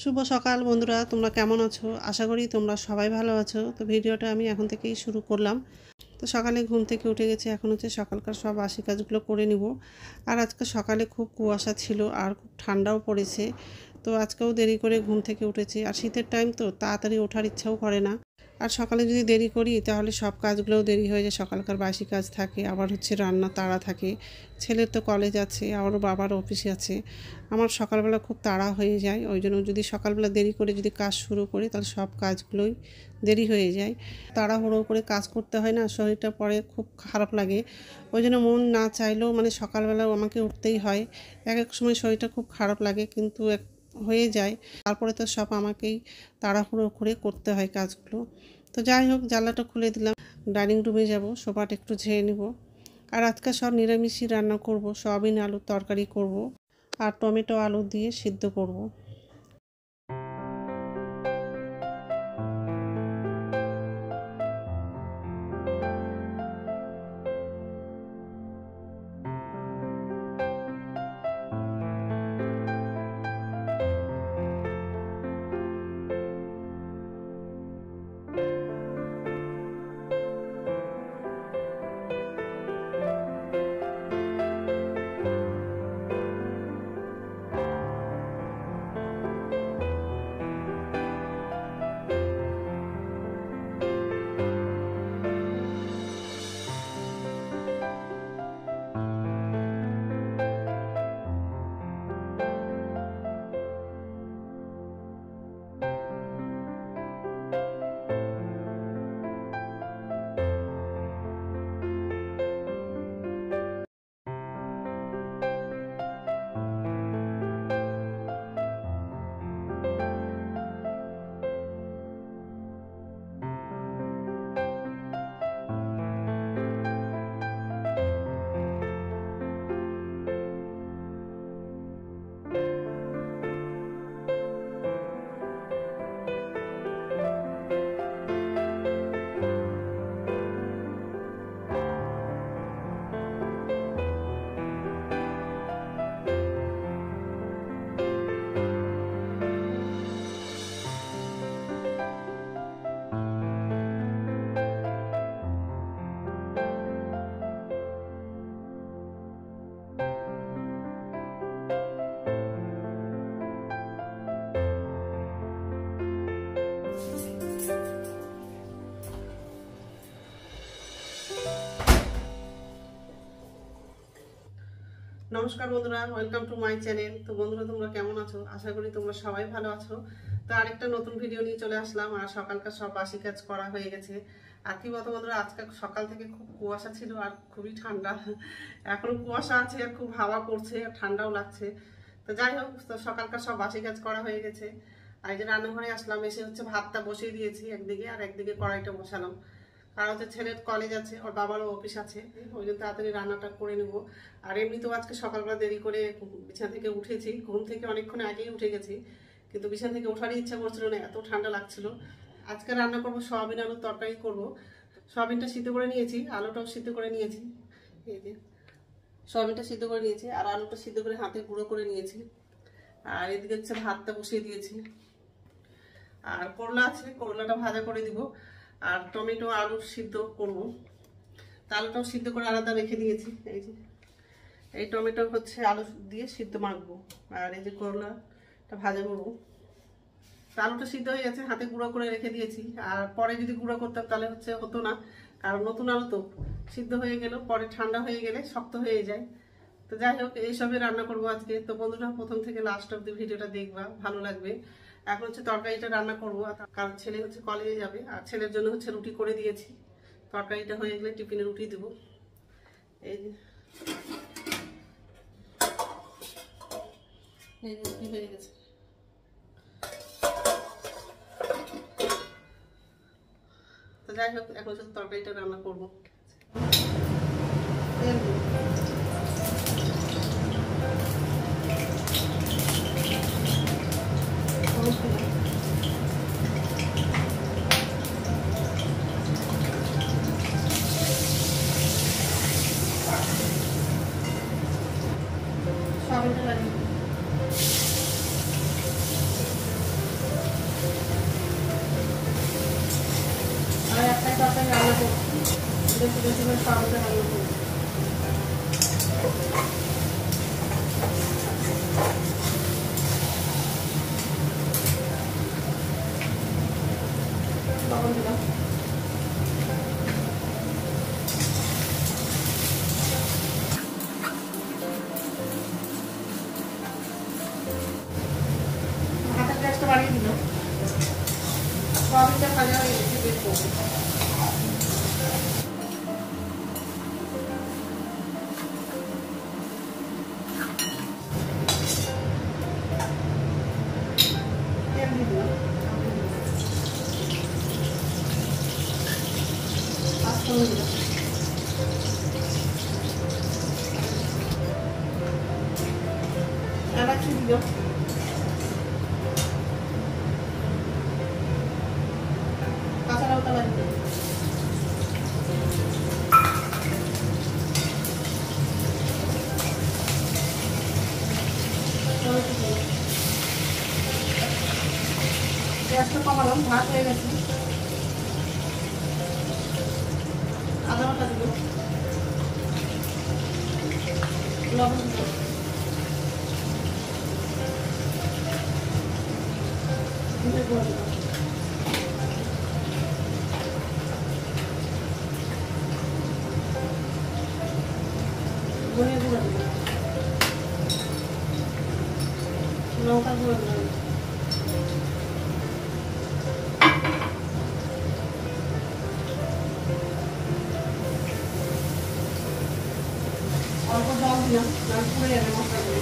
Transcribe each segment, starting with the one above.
শুভ সকাল বন্ধুরা, তোমরা কেমন আছো? আশা করি তোমরা সবাই ভালো আছো। তো ভিডিওটা আমি এখন থেকেই শুরু করলাম। তো সকালে ঘুম থেকে উঠে গেছি, এখন হচ্ছে সকালকার সব বাসি কাজগুলো করে নিব। আর আজকে সকালে খুব কুয়াশা ছিল আর খুব ঠান্ডাও পড়েছে। তো আজকেও দেরি করে ঘুম থেকে উঠেছি। আর শীতের টাইম তো তাড়াতাড়ি ওঠার ইচ্ছাও করে না। আর সকালে যদি দেরি করি তাহলে সব কাজগুলোও দেরি হয়ে যায়। সকালকার বাসি কাজ থাকে, আবার হচ্ছে রান্না তাড়া থাকে, ছেলের তো কলেজ আছে, আবার বাবার অফিসে আছে। আমার সকালবেলা খুব তাড়া হয়ে যায়। ওই জন্য যদি সকালবেলা দেরি করে যদি কাজ শুরু করি তাহলে সব কাজগুলোই দেরি হয়ে যায়। তাড়াহুড়ো করে কাজ করতে হয় না, শরীরটা পরে খুব খারাপ লাগে। ওই জন্য মন না চাইলেও সকালবেলাও আমাকে উঠতেই হয়। এক এক সময় শরীরটা খুব খারাপ লাগে, কিন্তু হয়ে যায়। তারপরে তো সব আমাকেই তাড়াহুড়ো করে করতে হয় কাজগুলো। তো যাই হোক, জানলাটা খুলে দিলাম, ডাইনিং রুমে যাব, সোফাটা একটু ঝেড়ে নিব। আর আজকে সব নিরামিষই রান্না করব, সয়াবিন আলুর তরকারি করব আর টমেটো আলু দিয়ে সিদ্ধ করব। নমস্কার বন্ধুরা, ওয়েলকাম টু মাই চ্যানেল। তো বন্ধুরা, তোমরা কেমন আছো? আশা করি তোমরা সবাই ভালো আছো। তো আরেকটা নতুন ভিডিও নিয়ে চলে আসলাম। আর সকালকার সব বাসি কাজ করা হয়ে গেছে। আর কি বলতো বন্ধুরা, আজকে সকাল থেকে খুব কুয়াশা ছিল আর খুবই ঠান্ডা। এখনো কুয়াশা আছে আর খুব হাওয়া করছে আর ঠান্ডাও লাগছে। তো যাই হোক, তো সকালকার সব বাসি কাজ করা হয়ে গেছে। আর এই যে রান্নাঘরে আসলাম, এসে হচ্ছে ভাতটা বসিয়ে দিয়েছি একদিকে, আর একদিকে কড়াইটা বসালাম। আর হচ্ছে ছেলের কলেজ আছে, ওর বাবারও অফিস আছে, ওই জন্য তাড়াতাড়ি রান্নাটা করে নেব। আর এমনিতেও আজকে সকালবেলা দেরি করে বিছানা থেকে উঠেছি, ঘুম থেকে অনেকক্ষণ আগেই উঠে গেছি, কিন্তু বিছানা থেকে ওঠারই ইচ্ছা করছিল না, এত ঠান্ডা লাগছিল। আজকে রান্না করব, সয়াবিন আলুর তরকারি করব। সয়াবিনটা সিদ্ধ করে নিয়েছি, আলুটাও সিদ্ধ করে নিয়েছি। এই যে সয়াবিনটা সিদ্ধ করে নিয়েছি আর আলুটা সিদ্ধ করে হাতে গুঁড়ো করে নিয়েছি। আর এদিকে হচ্ছে ভাতটা বসিয়ে দিয়েছি। আর করলা আছে, করলাটা ভাজা করে দিব। আর টমেটো আলু সিদ্ধ করব। আলুটাও সিদ্ধ করে আলাদা রেখে দিয়েছি। এই যে এই টমেটো হচ্ছে আলু দিয়ে সিদ্ধ মাখবো। আর এই যে করলাটা ভাজা করবো। আলুটা সিদ্ধ হয়ে গেছে, হাতে গুঁড়ো করে রেখে দিয়েছি। আর পরে যদি গুঁড়ো করতাম তাহলে হচ্ছে হতো না, কারণ নতুন আলু তো সিদ্ধ হয়ে গেল, পরে ঠান্ডা হয়ে গেলে শক্ত হয়ে যায়। তো যাই হোক, এইসবই রান্না করবো আজকে। তো বন্ধুরা, প্রথম থেকে লাস্ট অব্দি ভিডিওটা দেখবা, ভালো লাগবে। এখন হচ্ছে তরকারিটা রান্না করবো, কারণ ছেলে হচ্ছে কলেজে যাবে। আর ছেলের জন্য হচ্ছে রুটি করে দিয়েছি। তরকারিটা হয়ে গেলে টিফিনে রুটি দেবো। এই যে রুটি হয়ে গেছে। তো যাই হোক, এখন হচ্ছে তরকারিটা রান্না করবো। সয়াবিনটা লাগিয়ে বেশি করে সয়াবিনটা রান্না করবো। লবণ দিলাম, হাতের গ্যাসটা বাড়িয়ে দিলাম। সয়াবিনটা ভাজা হয়ে গেছে, বের করবো। তেল দিয়ে দিলাম, পাঁচফোড়ন দিলাম, এলাচি দিলাম, কাঁচা লঙ্কা লাগবে, গ্যাসটা কমালাম, ভাত হয়ে গেছে। আদা বাটা দিব, লবণ দিব, ধনে গুঁড়ো দিব, ধনে গুঁড়ো দিব, লঙ্কা গুঁড়ো দিলাম, অল্প জল দিলাম, জল পুড়ে যাবে মশলাগুলো।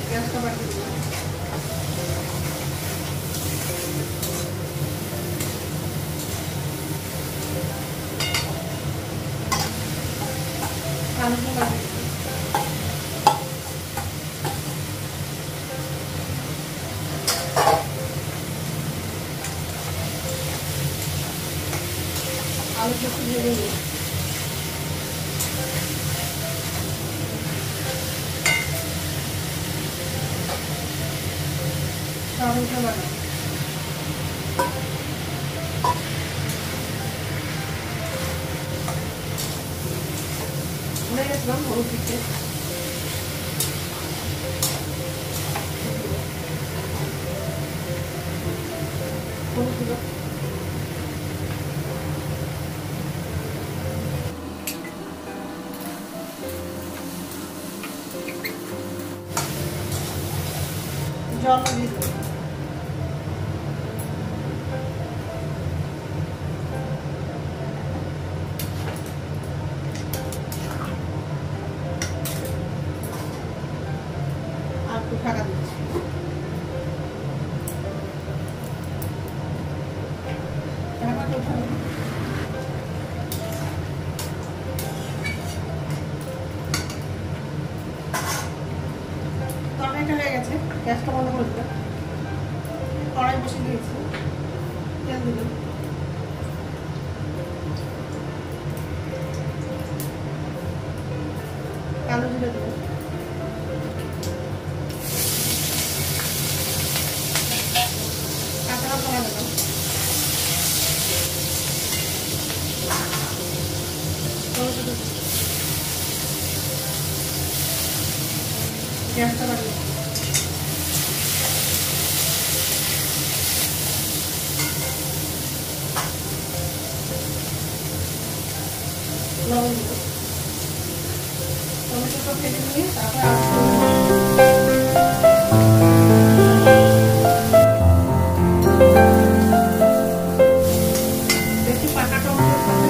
গ্যাসটা বাড়িয়ে দিলাম, আলুটা বাড়িয়ে দিলাম, আলুটা একটু ভেজে নিই, সয়াবিনটা বাড়াই, ভুলে গেছিলাম হলুদ দিতে, হলুদ দিল, জল দিয়ে দিল, আর একটু ঢাকা দিচ্ছি। ঢাকাটা উঠানো, তরকারিটা হয়ে গেছে, গ্যাসটা বন্ধ করে দিলাম, কড়াই বসিয়ে দিয়েছি, তেল দিলাম, কালো জিরে দিলাম, কাঁচা লঙ্কা লাগালাম, গ্যাসটা বাড়িয়ে লবণ দিলাম, টমেটোটা ভেজে নিয়ে তারপর বেশি পাকা টমেটোর সাথে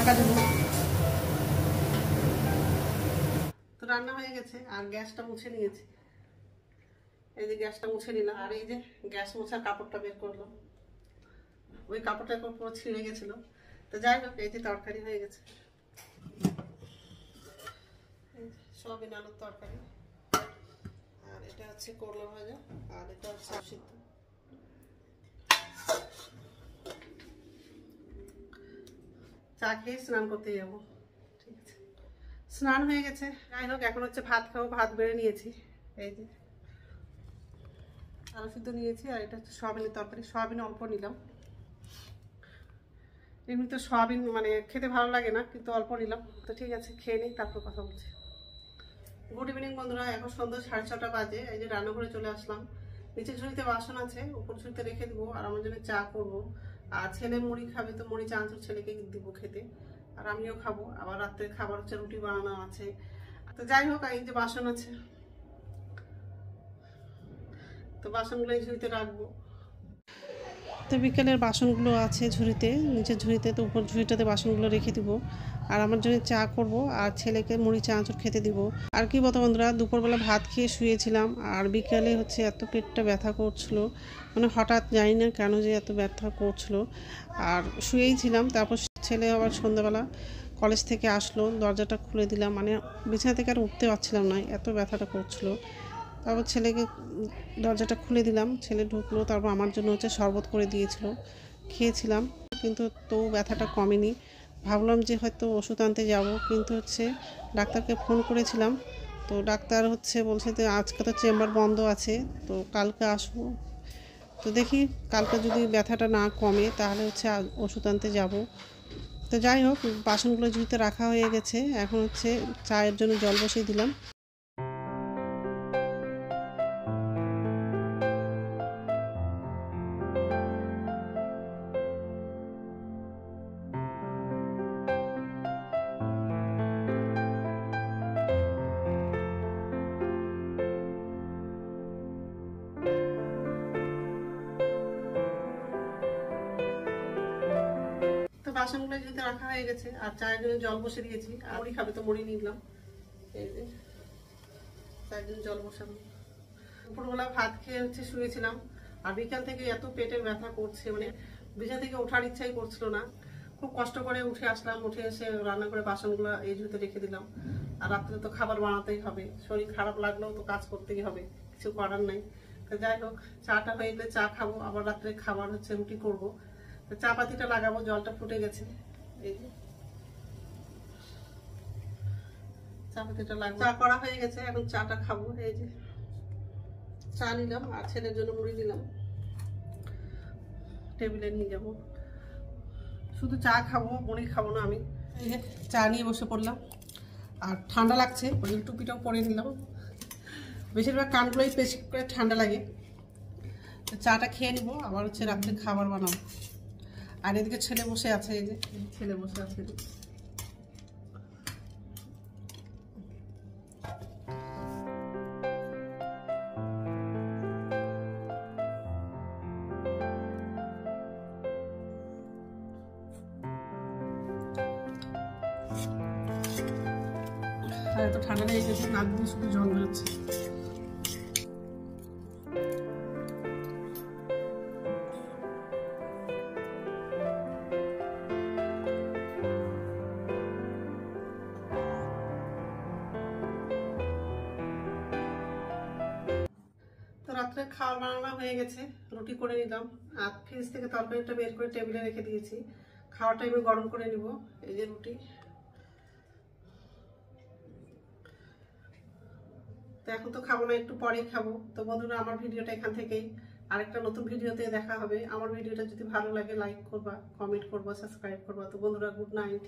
ঢাকা দেবো। তো রান্না হয়ে গেছে আর গ্যাসটা মুছে নিয়েছি। এই যে গ্যাসটা মুছে নিলাম আর এই যে গ্যাস মোছার কাপড়টা বের করলাম। ওই কাপড়টা পুরো ছিঁড়ে গেছিল। তো যাই হোক, এই যে তরকারি হয়ে গেছে, সয়াবিন আলুর তরকারি। আর এটা হচ্ছে করলা ভাজা, আর এটা হচ্ছে সিদ্ধ। চা খেয়ে স্নান করতে যাবো। ঠিক আছে, স্নান হয়ে গেছে। যাই হোক, এখন হচ্ছে ভাত খাবো। ভাত বেড়ে নিয়েছি, এই যে আলু সিদ্ধ নিয়েছি। আর এটা হচ্ছে সয়াবিনের তরকারি। সয়াবিন অল্প নিলাম। এমনি তো সয়াবিন মানে খেতে ভালো লাগে না, কিন্তু অল্প নিলাম। তো ঠিক আছে, খেয়ে নিই, তারপর কথা বলছি। গুড ইভিনিং বন্ধুরা, এখন সন্ধ্যা 6:30 বাজে। এই যে রান্নাঘরে চলে আসলাম। নিচের ঝুড়িতে বাসন আছে, উপর ঝুড়িতে রেখে দিব। আর আমার জন্য চা করব। আর ছেলে মুড়ি খাবে, তো মুড়ি চানাচুর ছেলেকে দিব খেতে, আর আমিও খাবো। আবার রাত্রে খাবার হচ্ছে রুটি বানানো আছে। তো যাই হোক, এই যে বাসন আছে, তো বাসনগুলো এই ঝুড়িতে রাখবো। তো বিকেলের বাসনগুলো আছে ঝুড়িতে, নিচের ঝুড়িতে। তো উপর ঝুড়িটাতে বাসনগুলো রেখে দিব। আর আমার জন্য চা করব, আর ছেলেকে মুড়ি চানাচুর খেতে দিব। আর কি বলতো বন্ধুরা, দুপুরবেলা ভাত খেয়ে শুয়েছিলাম, আর বিকেলে হচ্ছে এত পেটটা ব্যথা করছিল, মানে হঠাৎ জানি না কেন যে এত ব্যথা করছিল। আর শুয়েই ছিলাম। তারপর ছেলে আবার সন্ধ্যাবেলা কলেজ থেকে আসলো, দরজাটা খুলে দিলাম, মানে বিছানা থেকে আর উঠতে পারছিলাম না, এত ব্যথাটা করছিল। তারপর ছেলেকে দরজাটা খুলে দিলাম, ছেলে ঢুকলো। তারপর আমার জন্য হচ্ছে শরবত করে দিয়েছিল, খেয়েছিলাম। কিন্তু তো ব্যথাটা কমেনি। ভাবলাম যে হয়তো ওষুধ আনতে যাব, কিন্তু হচ্ছে ডাক্তারকে ফোন করেছিলাম। তো ডাক্তার হচ্ছে বলছে যে আজকে তো চেম্বার বন্ধ আছে, তো কালকে আসবো। তো দেখি কালকে যদি ব্যথাটা না কমে তাহলে হচ্ছে ওষুধ আনতে যাব। তো যাই হোক, বাসনগুলো ঝুড়িতে রাখা হয়ে গেছে। এখন হচ্ছে চায়ের জন্য জল বসিয়ে দিলাম। তো বাসনগুলো যেহেতু রাখা হয়ে গেছে, আর চায়ের জন্য জল বসে দিয়েছি। আর মুড়ি খাবে, তো মুড়ি নিলাম। এই যে চায়ের জন্য জল বসানো। দুপুরবেলা ভাত খেয়ে হচ্ছে শুয়েছিলাম। আর বিকাল থেকে এত পেটের ব্যথা করছে, মানে বিছানা থেকে ওঠার ইচ্ছাই করছিল না। খুব কষ্ট করে উঠে আসলাম। উঠে এসে রান্না করে বাসনগুলো এই ঝুড়িতে রেখে দিলাম। আর রাত্রে তো খাবার বানাতেই হবে, শরীর খারাপ লাগলেও তো কাজ করতেই হবে, কিছু করার নাই। তো যাই হোক, চাটা হয়ে গেলে চা খাবো। আবার রাত্রে খাবার হচ্ছে রুটি করবো। তো চা পাতিটা লাগাবো, জলটা ফুটে গেছে। এই যে চা পাতিটা লাগবে, চা করা হয়ে গেছে। এখন চাটা খাবো। এই যে চা নিলাম, আর ছেলের জন্য মুড়ি নিলাম, টেবিলে নিয়ে যাবো। শুধু চা খাবো, মুড়ি খাবো না আমি। এই যে চা নিয়ে বসে পড়লাম। আর ঠান্ডা লাগছে, ওই টুপিটাও পরে নিলাম। বেশিরভাগ কানগুলোই বেশি করে ঠান্ডা লাগে। তো চাটা খেয়ে নিবো, আবার হচ্ছে রাত্রে খাবার বানাবো। আর এদিকে ছেলে বসে আছে, এই যে ছেলে বসে আছে। আর এত ঠান্ডা লেগে গেছে, নাক দিয়ে শুধু জল বেরোচ্ছে। তো রাত্রে খাওয়া বানানো হয়ে গেছে, রুটি করে নিলাম। আর ফ্রিজ থেকে তরকারিটা বের করে টেবিলে রেখে দিয়েছি। খাওয়াটা এবার গরম করে নিব। এই যে রুটি। তো এখন তো খাবো না, একটু পরেই খাবো। তো বন্ধুরা, আমার ভিডিওটা এখান থেকেই। আরেকটা নতুন ভিডিওতে দেখা হবে। আমার ভিডিওটা যদি ভালো লাগে লাইক করবা, কমেন্ট করবা, সাবস্ক্রাইব করবা। তো বন্ধুরা, গুড নাইট।